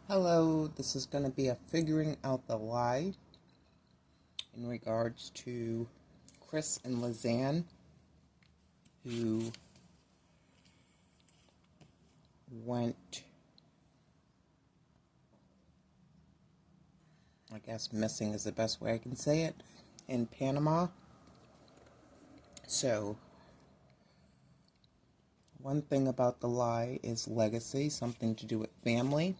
Hello, this is going to be a figuring out the lie in regards to Kris and Lisanne, who went, I guess missing is the best way I can say it, in Panama. So, one thing about the lie is legacy, something to do with family.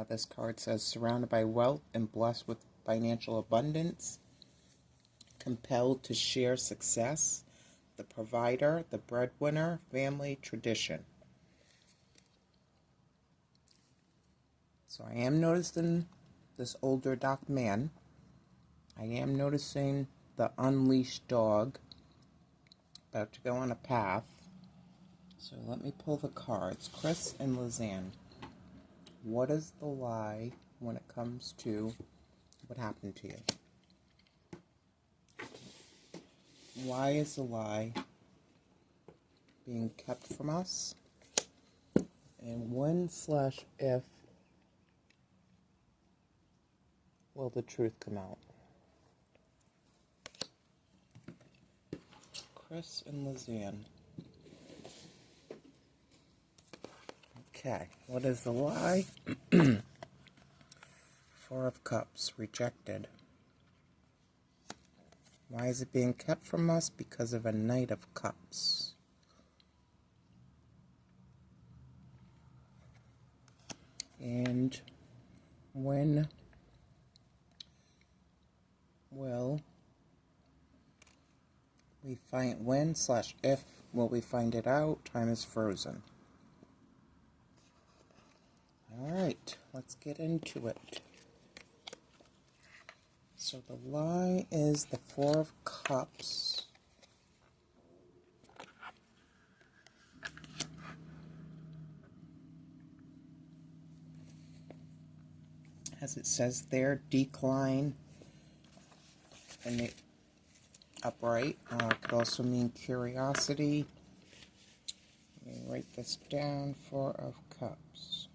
This card says, surrounded by wealth and blessed with financial abundance, compelled to share success, the provider, the breadwinner, family, tradition. So I am noticing this older dark man. I am noticing the unleashed dog about to go on a path. So let me pull the cards. Kris and Lisanne. What is the lie when it comes to what happened to you? Why is the lie being kept from us? And when/if will the truth come out? Kris and Lisanne. Okay, what is the lie? Four of Cups, rejected. Why is it being kept from us? Because of a Knight of Cups. And when will we find, when/if will we find it out? Time is frozen. Alright, let's get into it. So the lie is the Four of Cups. As it says there, decline in the upright. Could also mean curiosity. Let me write this down, Four of Cups.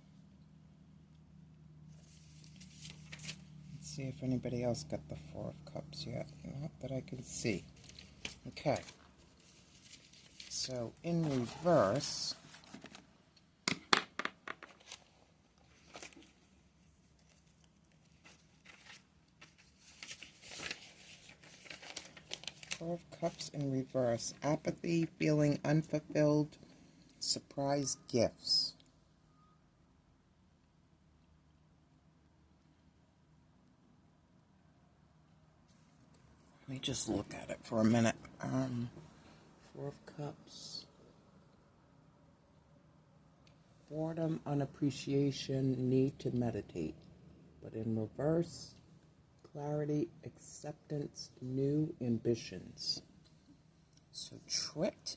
Let's see if anybody else got the Four of Cups yet. Not that I can see. Okay. So in reverse, Four of Cups in reverse, apathy, feeling unfulfilled, surprise gifts. Let me just look at it for a minute. Four of Cups. Boredom, unappreciation, need to meditate. But in reverse, clarity, acceptance, new ambitions. So tricked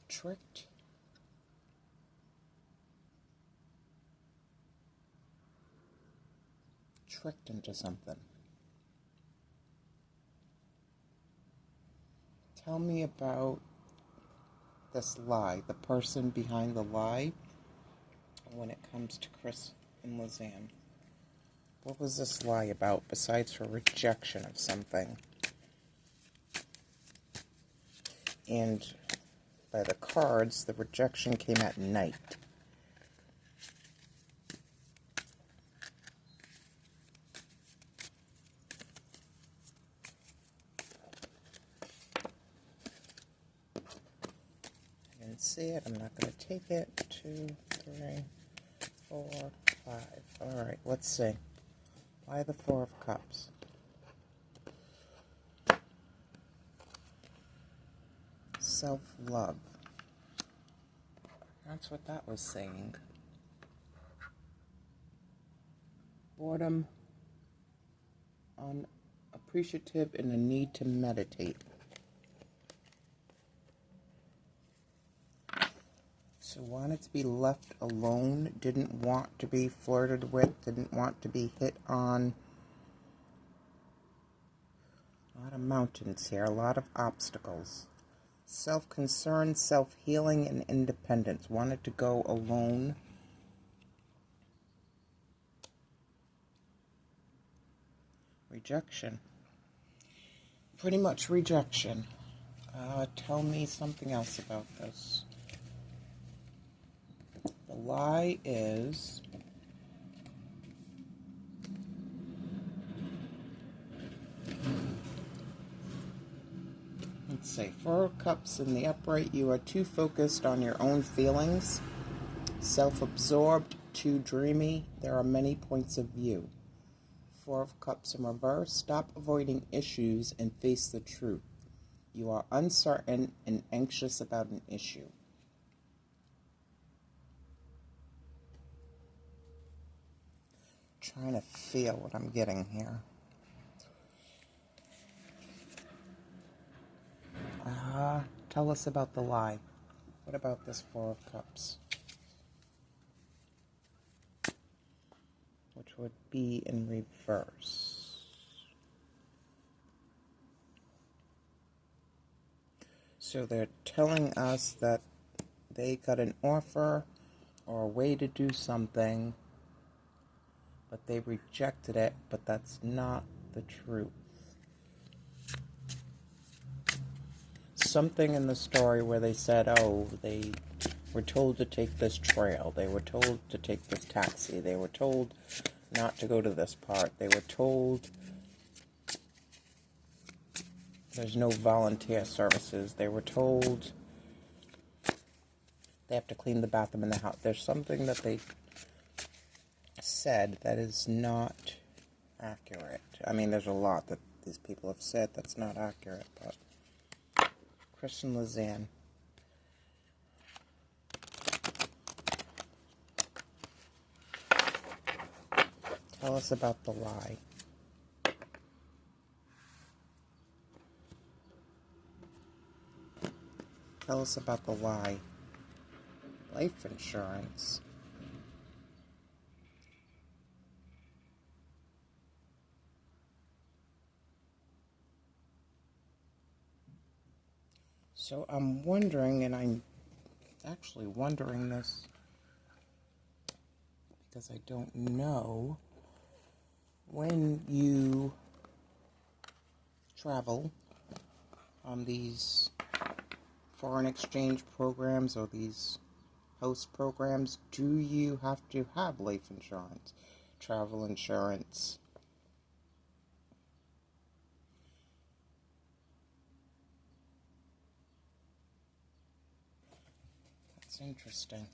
into something. Tell me about this lie, the person behind the lie, when it comes to Kris and Lisanne. What was this lie about besides her rejection of something? And by the cards, the rejection came at night. I didn't see it. I'm not going to take it. 2, 3, 4, 5. Alright, let's see. Why the Four of Cups? Self-love. That's what that was saying. Boredom, unappreciative, and a need to meditate. So wanted to be left alone, didn't want to be flirted with, didn't want to be hit on. A lot of mountains here, a lot of obstacles. Self-concern, self-healing, and independence. Wanted to go alone. Rejection. Pretty much rejection. Tell me something else about this. The lie is... Let's see. 4 of Cups in the upright. You are too focused on your own feelings. Self-absorbed, too dreamy. There are many points of view. 4 of Cups in reverse. Stop avoiding issues and face the truth. You are uncertain and anxious about an issue. Trying to feel what I'm getting here. Tell us about the lie. What about this 4 of Cups? Which would be in reverse. So they're telling us that they got an offer or a way to do something, but they rejected it, but that's not the truth. Something in the story where they said, oh, they were told to take this trail, they were told to take this taxi, they were told not to go to this part, they were told there's no volunteer services, they were told they have to clean the bathroom in the house. There's something that they said that is not accurate. I mean, there's a lot that these people have said that's not accurate, but Kris Lisanne. Tell us about the lie. Tell us about the lie. Life insurance. So I'm wondering, and I'm actually wondering this because I don't know, when you travel on these foreign exchange programs or these host programs, do you have to have life insurance, travel insurance? That's interesting.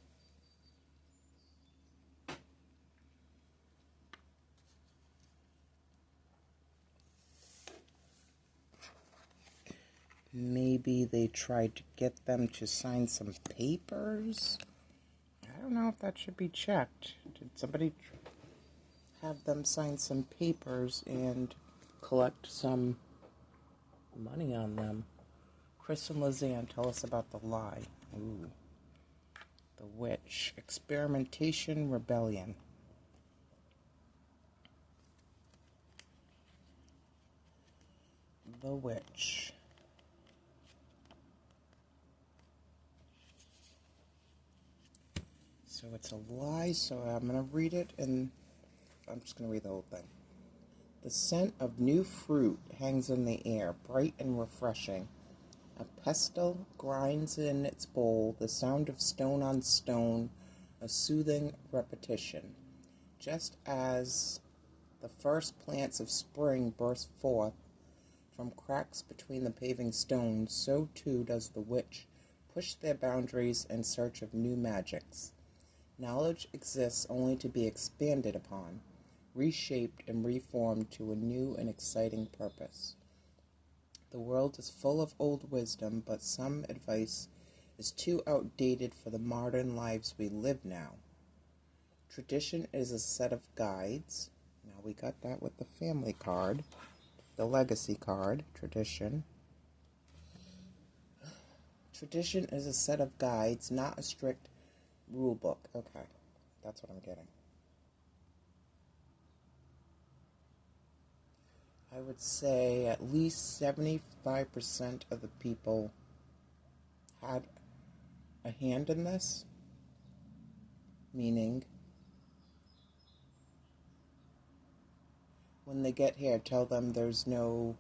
Maybe they tried to get them to sign some papers? I don't know if that should be checked. Did somebody have them sign some papers and collect some money on them? Kris Lisanne, tell us about the lie. Ooh. The Witch. Experimentation, rebellion. The Witch. So it's a lie, so I'm going to read it, and I'm just going to read the whole thing. The scent of new fruit hangs in the air, bright and refreshing. A pestle grinds in its bowl, the sound of stone on stone, a soothing repetition. Just as the first plants of spring burst forth from cracks between the paving stones, so too does the witch push their boundaries in search of new magics. Knowledge exists only to be expanded upon, reshaped and reformed to a new and exciting purpose. The world is full of old wisdom, but some advice is too outdated for the modern lives we live now. Tradition is a set of guides. Now we got that with the family card, the legacy card, tradition. Tradition is a set of guides, not a strict rule book. Okay, that's what I'm getting. I would say at least 75% of the people had a hand in this, meaning When they get here, tell them there's no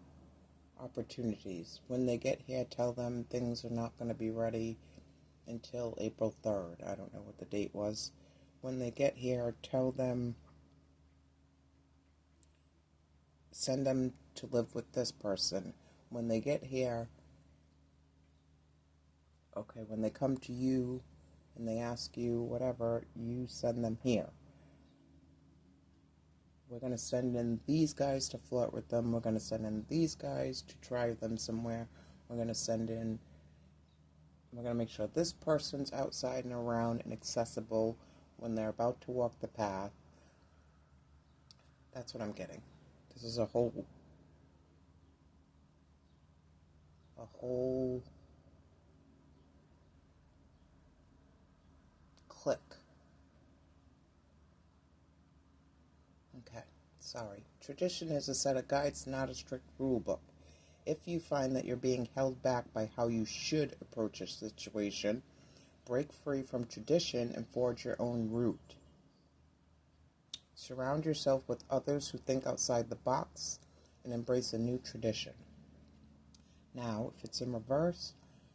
opportunities. When they get here, tell them things are not going to be ready until April 3rd. I don't know what the date was. When they get here, tell them, send them to live with this person. When they get here, okay, when they come to you and they ask you whatever, you send them here. We're going to send in these guys to flirt with them. We're going to send in these guys to drive them somewhere. We're going to make sure this person's outside and around and accessible when they're about to walk the path. That's what I'm getting. This is a whole click. Okay, sorry. Tradition is a set of guides, not a strict rule book. If you find that you're being held back by how you should approach a situation, break free from tradition and forge your own route. Surround yourself with others who think outside the box and embrace a new tradition. Now, if it's in reverse,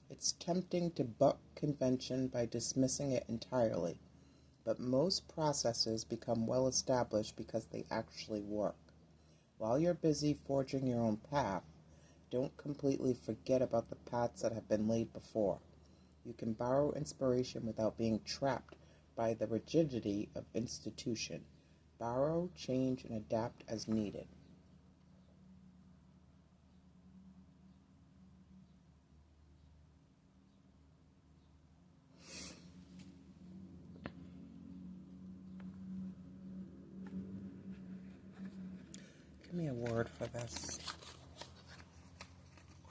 it's tempting to buck convention by dismissing it entirely. But most processes become well established because they actually work. While you're busy forging your own path, don't completely forget about the paths that have been laid before. You can borrow inspiration without being trapped by the rigidity of institution. Borrow, change, and adapt as needed. Give me a word for this.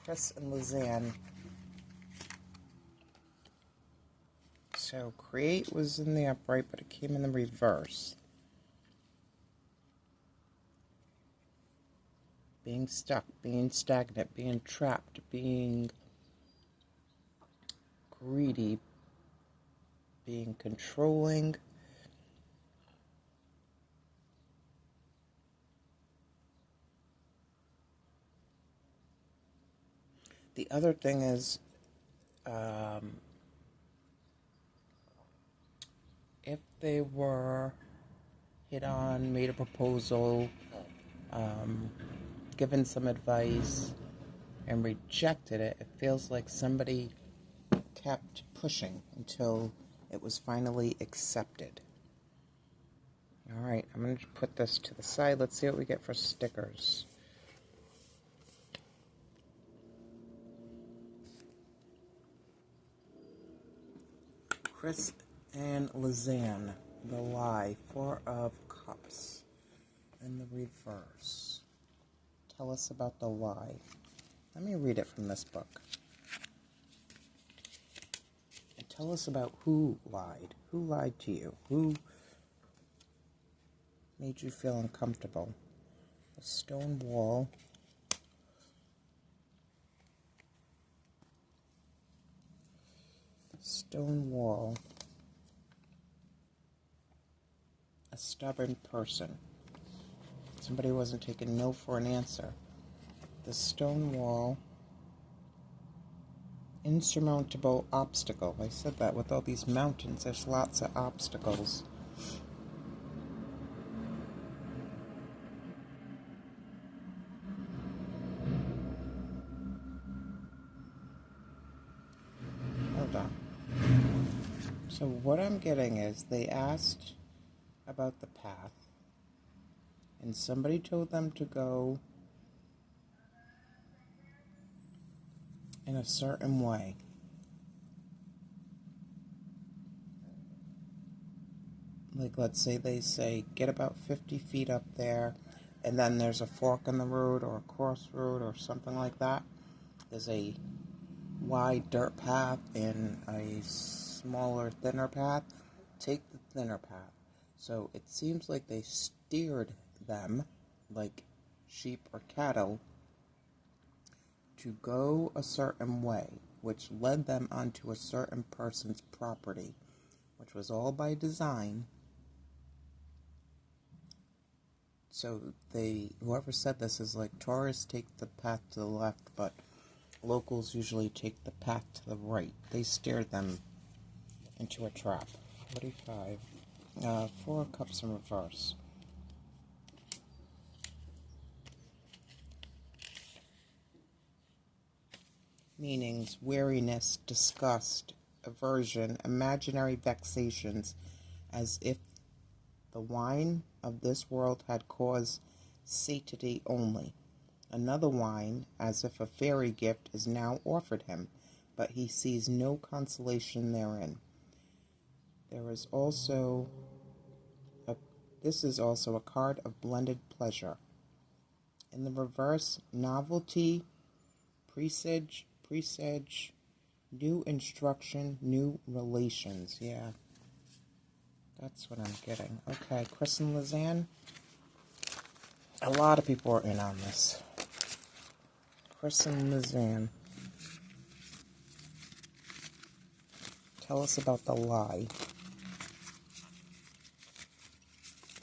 Kris and Lisanne. So create was in the upright, but it came in the reverse. Being stuck, being stagnant, being trapped, being greedy, being controlling. The other thing is, if they were hit on, made a proposal, given some advice, and rejected it, it feels like somebody kept pushing until it was finally accepted. All right, I'm going to put this to the side. Let's see what we get for stickers. Kris and Lisanne, the lie, 4 of Cups, in the reverse. Tell us about the lie. Let me read it from this book. And tell us about who lied. Who lied to you? Who made you feel uncomfortable? A stone wall. Stone wall. A stubborn person. Somebody wasn't taking no for an answer. The stone wall. Insurmountable obstacle. I said that with all these mountains, there's lots of obstacles. Hold on. So what I'm getting is they asked about the path, and somebody told them to go in a certain way. Like, let's say they say, get about 50 feet up there, and then there's a fork in the road or a crossroad or something like that. There's a wide dirt path and a smaller, thinner path. Take the thinner path. So it seems like they steered them, like sheep or cattle, to go a certain way, which led them onto a certain person's property, which was all by design, So whoever said this is like tourists take the path to the left, but locals usually take the path to the right. They steered them into a trap. 45. 4 cups in reverse. Meanings: weariness, disgust, aversion, imaginary vexations, as if the wine of this world had caused satiety only. Another wine, as if a fairy gift is now offered him, but he sees no consolation therein. This is also a card of blended pleasure. In the reverse, novelty, presage, new instruction, new relations. Yeah, that's what I'm getting. Okay, Kris and Lisanne. A lot of people are in on this. Kris and Lisanne. Tell us about the lie.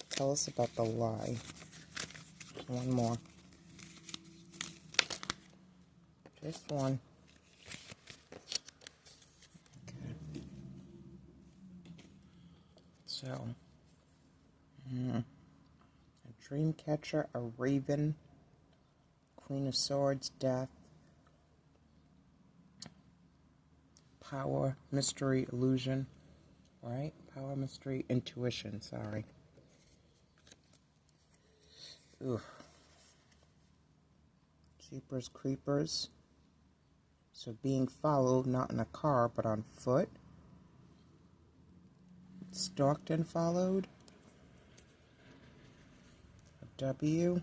Tell us about the lie. One more. Just one. Okay. So, a dream catcher, a raven, Queen of Swords, death, power, mystery, illusion, right? Power, mystery, intuition, sorry. Ugh. Jeepers creepers. So being followed, not in a car, but on foot. Stalked and followed. A W.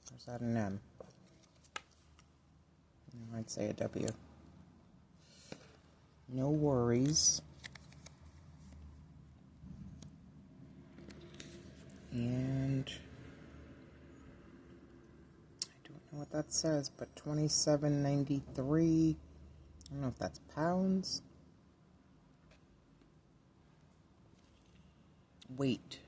Or is that an M? I'd say a W. No worries. And I don't know what that says, but $27.93. I don't know if that's pounds. Weight.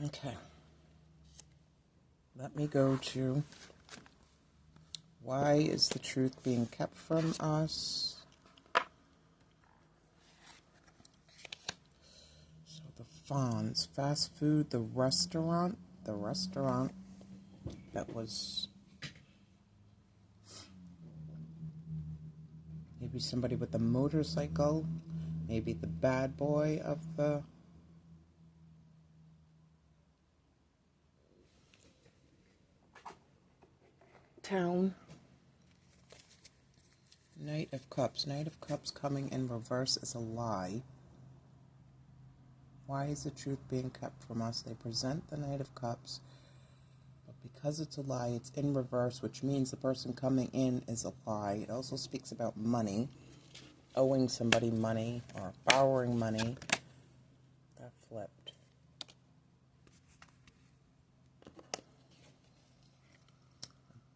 Okay. Let me go to why is the truth being kept from us? So the Fonz, fast food, the restaurant that was maybe somebody with a motorcycle, maybe the bad boy of the town. Knight of Cups. Knight of Cups coming in reverse is a lie. Why is the truth being kept from us? They present the Knight of Cups, but because it's a lie, it's in reverse, which means the person coming in is a lie. It also speaks about money, owing somebody money or borrowing money. That flipped.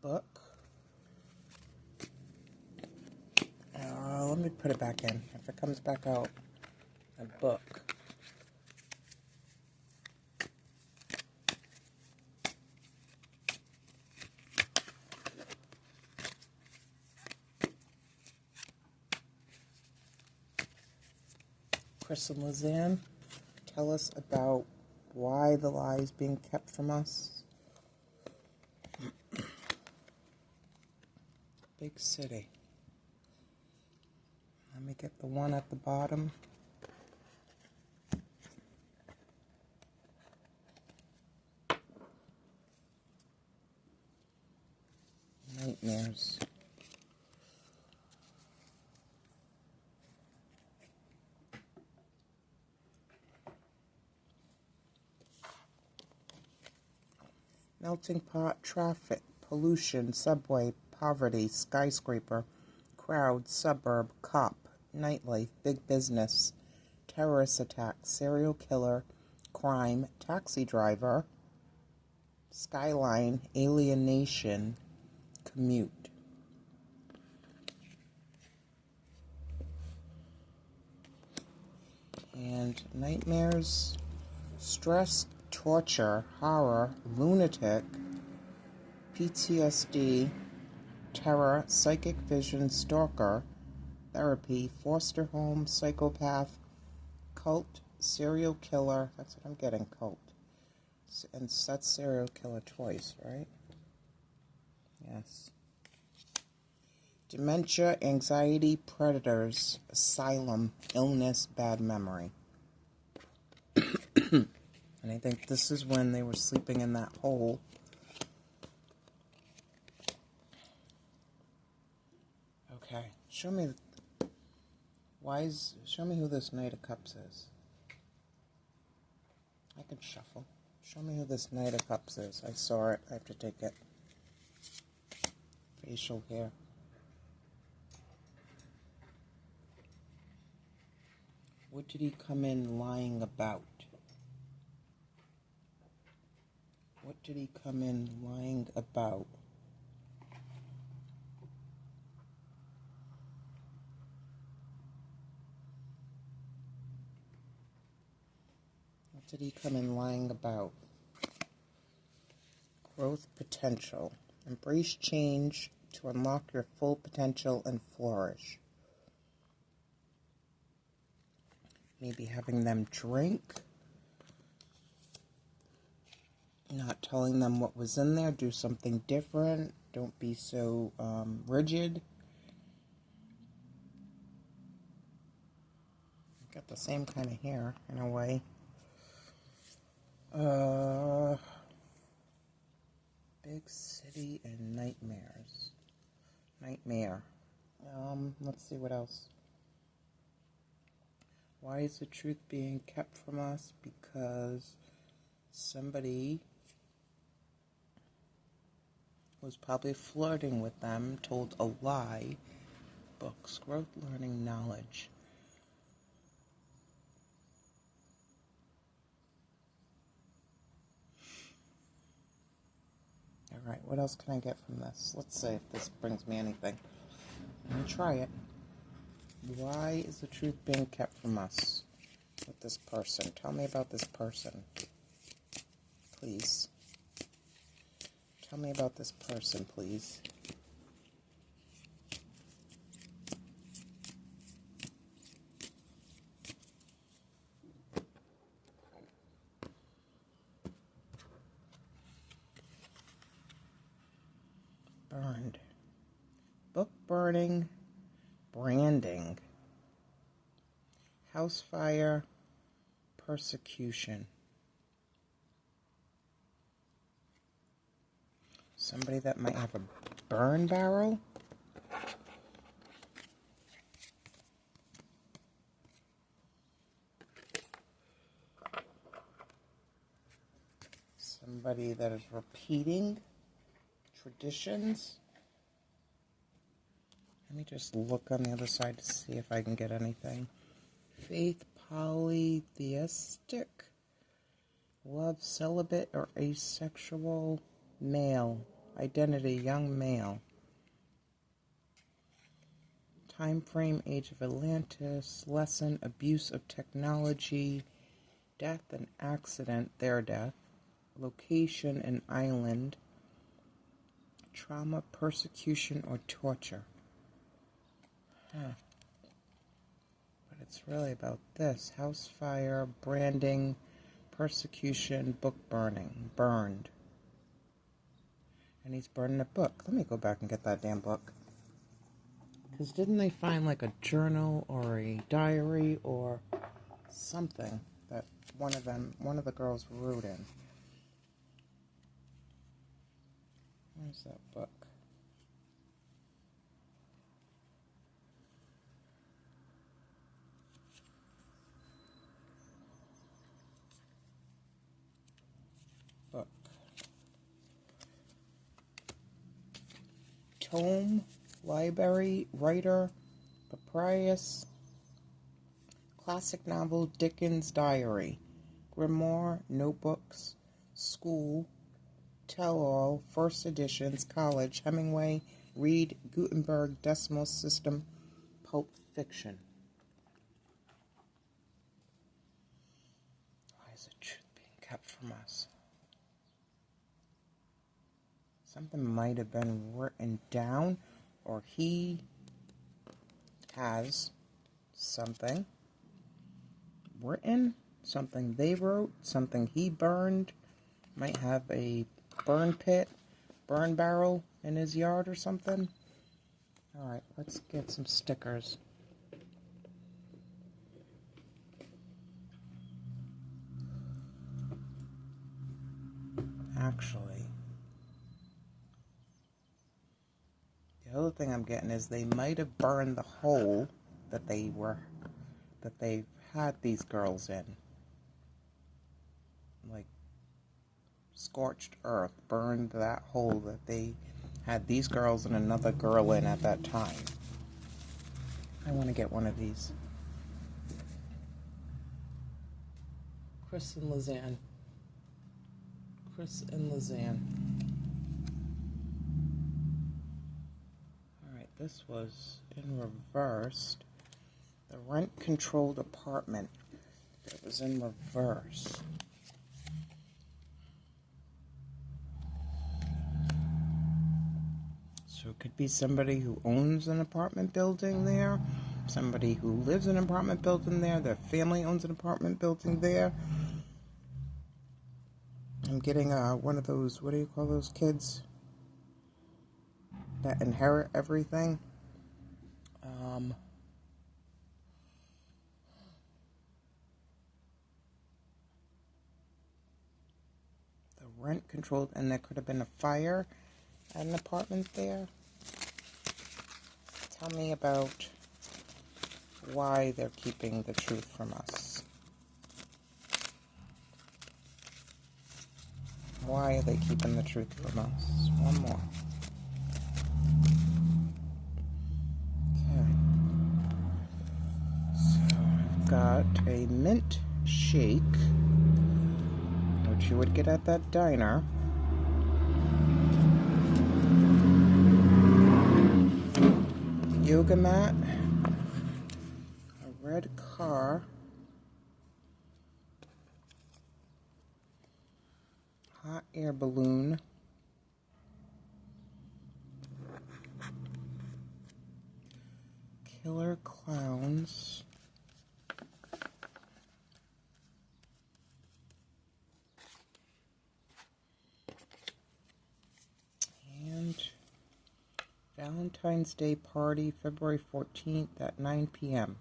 Book. Let me put it back in. If it comes back out, a book. Kris and Lisanne, tell us about why the lie is being kept from us. Big city. Let me get the one at the bottom. Nightmares. Melting pot, traffic, pollution, subway, poverty, skyscraper, crowd, suburb, cop, nightlife, big business, terrorist attack, serial killer, crime, taxi driver, skyline, alienation, commute. And nightmares, stress, torture, horror, lunatic, PTSD, terror, psychic vision, stalker, therapy, foster home, psychopath, cult, serial killer. That's what I'm getting, cult. And that's serial killer twice, right? Yes. Dementia, anxiety, predators, asylum, illness, bad memory. And I think this is when they were sleeping in that hole. Okay, show me who this Knight of Cups is. I can shuffle. Show me who this Knight of Cups is. I saw it. I have to take it. Facial hair. What did he come in lying about? What did he come in lying about? What did he come in lying about? Growth potential. Embrace change to unlock your full potential and flourish. Maybe having them drink. Not telling them what was in there. Do something different. Don't be so rigid. Got the same kind of hair in a way. Big city and nightmares. Nightmare. Let's see what else. Why is the truth being kept from us? Because somebody was probably flirting with them, told a lie. Books, growth, learning, knowledge. Alright, what else can I get from this? Let's see if this brings me anything. I'm going to try it. Why is the truth being kept from us with this person? Tell me about this person. Please. Tell me about this person, please. Burned. Book burning. Branding. House fire. Persecution. Somebody that might have a burn barrel. Somebody that is repeating traditions. Let me just look on the other side to see if I can get anything. Faith, polytheistic, love, celibate or asexual, male, identity, young male. Time frame, age of Atlantis, lesson, abuse of technology, death and accident, their death, location, an island, trauma, persecution, or torture. But it's really about this. House fire, branding, persecution, book burning, burned. And he's burning a book. Let me go back and get that damn book. Because didn't they find like a journal or a diary or something that one of the girls wrote in? Where's that book? Book. Tome, library, writer, papyrus, classic novel, Dickens' diary, grimoire, notebooks, school, Tell-All, First Editions, College, Hemingway, Reed, Gutenberg, Decimal System, Pulp Fiction. Why is the truth being kept from us? Something might have been written down, or he has something written, something they wrote, something he burned. Might have a burn pit, burn barrel in his yard or something. Alright, let's get some stickers. Actually, the other thing I'm getting is they might have burned the hole that they had these girls in. Like, scorched earth burned that hole that they had these girls and another girl in at that time. I want to get one of these. Kris and Lisanne. Kris and Lisanne. Alright, this was in reversed. The rent-controlled apartment. It was in reverse. So it could be somebody who owns an apartment building there, somebody who lives in an apartment building there, their family owns an apartment building there. I'm getting one of those, what do you call those kids that inherit everything? The rent controlled, and there could have been a fire at an apartment there. Tell me about why they're keeping the truth from us. Why are they keeping the truth from us? One more. Okay. So I've got a mint shake, which you would get at that diner. Yoga mat, a red car, hot air balloon, killer clowns, and Valentine's Day party, February 14th at 9 p.m.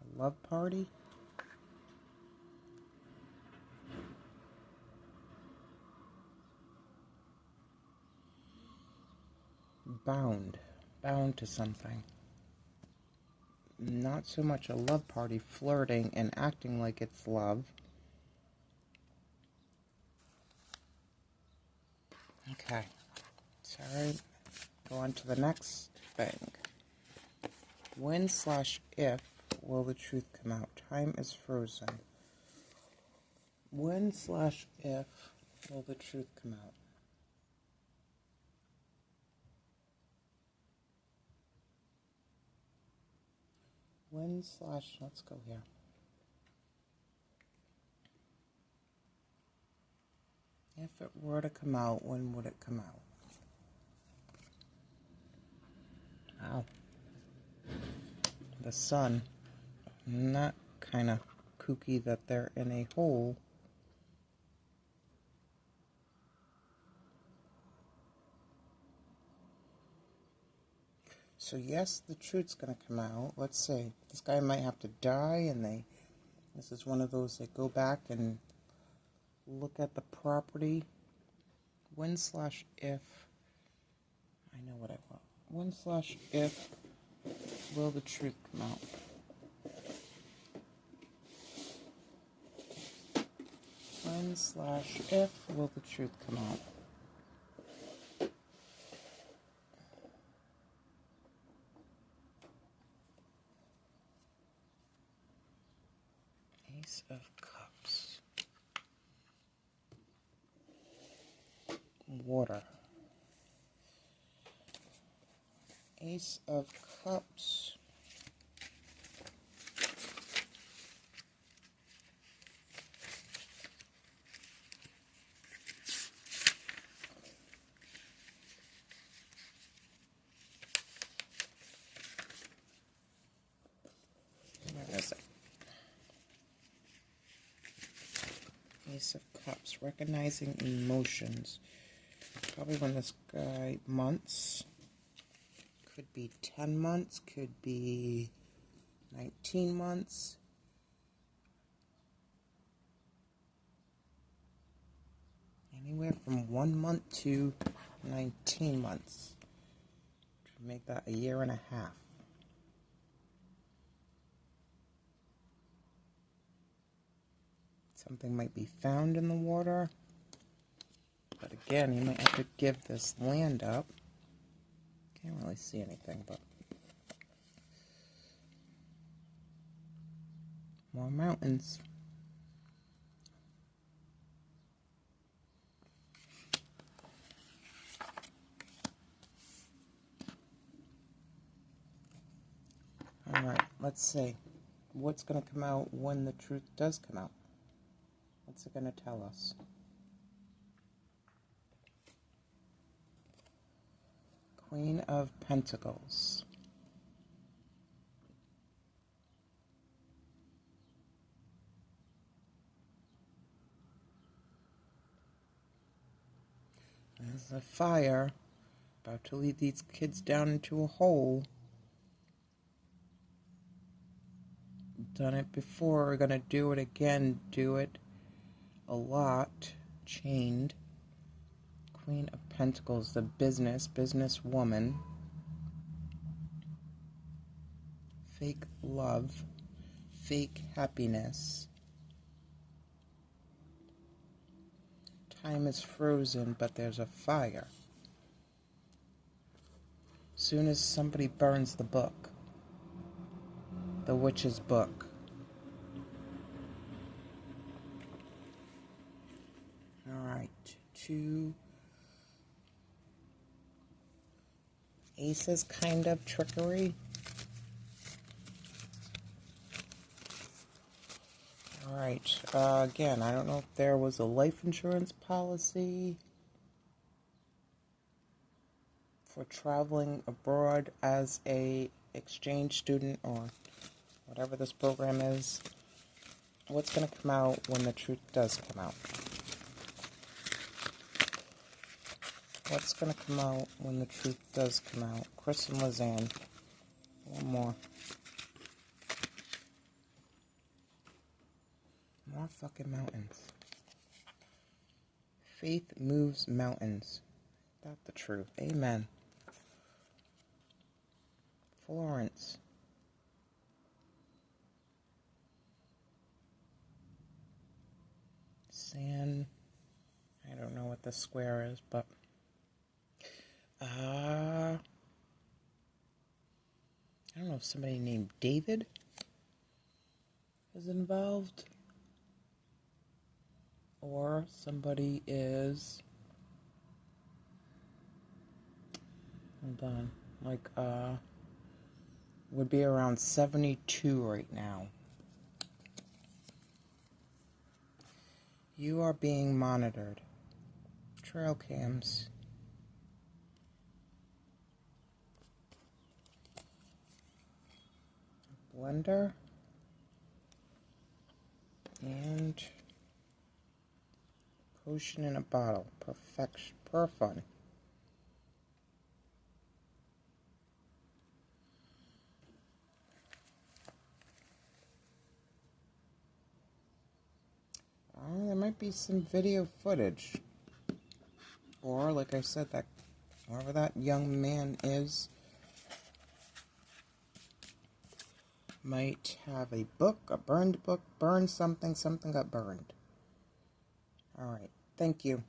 A love party? Bound to something. Not so much a love party, flirting and acting like it's love. Okay. Sorry. Go on to the next thing. When/if will the truth come out? Time is frozen. When/if will the truth come out? Let's go here. If it were to come out, when would it come out? Wow. The sun. Not kind of kooky that they're in a hole. So yes, the truth's going to come out. Let's see. This guy might have to die, and this is one of those that go back and look at the property. When/if, I know what I want. When/if will the truth come out? When/if will the truth come out? Ace of Cups. water. Ace of Cups. Where is it? Ace of Cups. Recognizing emotions. Probably when this guy, months. Could be 10 months. Could be 19 months. Anywhere from 1 month to 19 months. Which would make that a year and a half. Something might be found in the water. But again, you might have to give this land up. Can't really see anything, but more mountains. Alright, let's see. What's going to come out when the truth does come out? What's it going to tell us? Queen of Pentacles. There's a fire about to lead these kids down into a hole. Done it before, we're going to do it again, do it a lot. Chained. Queen of Pentacles, the businesswoman. Fake love, fake happiness. Time is frozen, but there's a fire. Soon as somebody burns the book, the witch's book. Alright, 2 aces, kind of trickery. Alright, again, I don't know if there was a life insurance policy for traveling abroad as a exchange student or whatever this program is. What's going to come out when the truth does come out? What's going to come out when the truth does come out? Kris Lisanne. One more. More fucking mountains. Faith moves mountains. That's the truth. Amen. Florence. San. I don't know what the square is, but I don't know if somebody named David is involved, or somebody is, hold on, like, would be around 72 right now. You are being monitored. Trail cams. Blender. And potion in a bottle. Perfection. Per fun. There might be some video footage. Or, like I said, that whoever that young man is might have a book, a burned book, burned something, something got burned. Alright, thank you.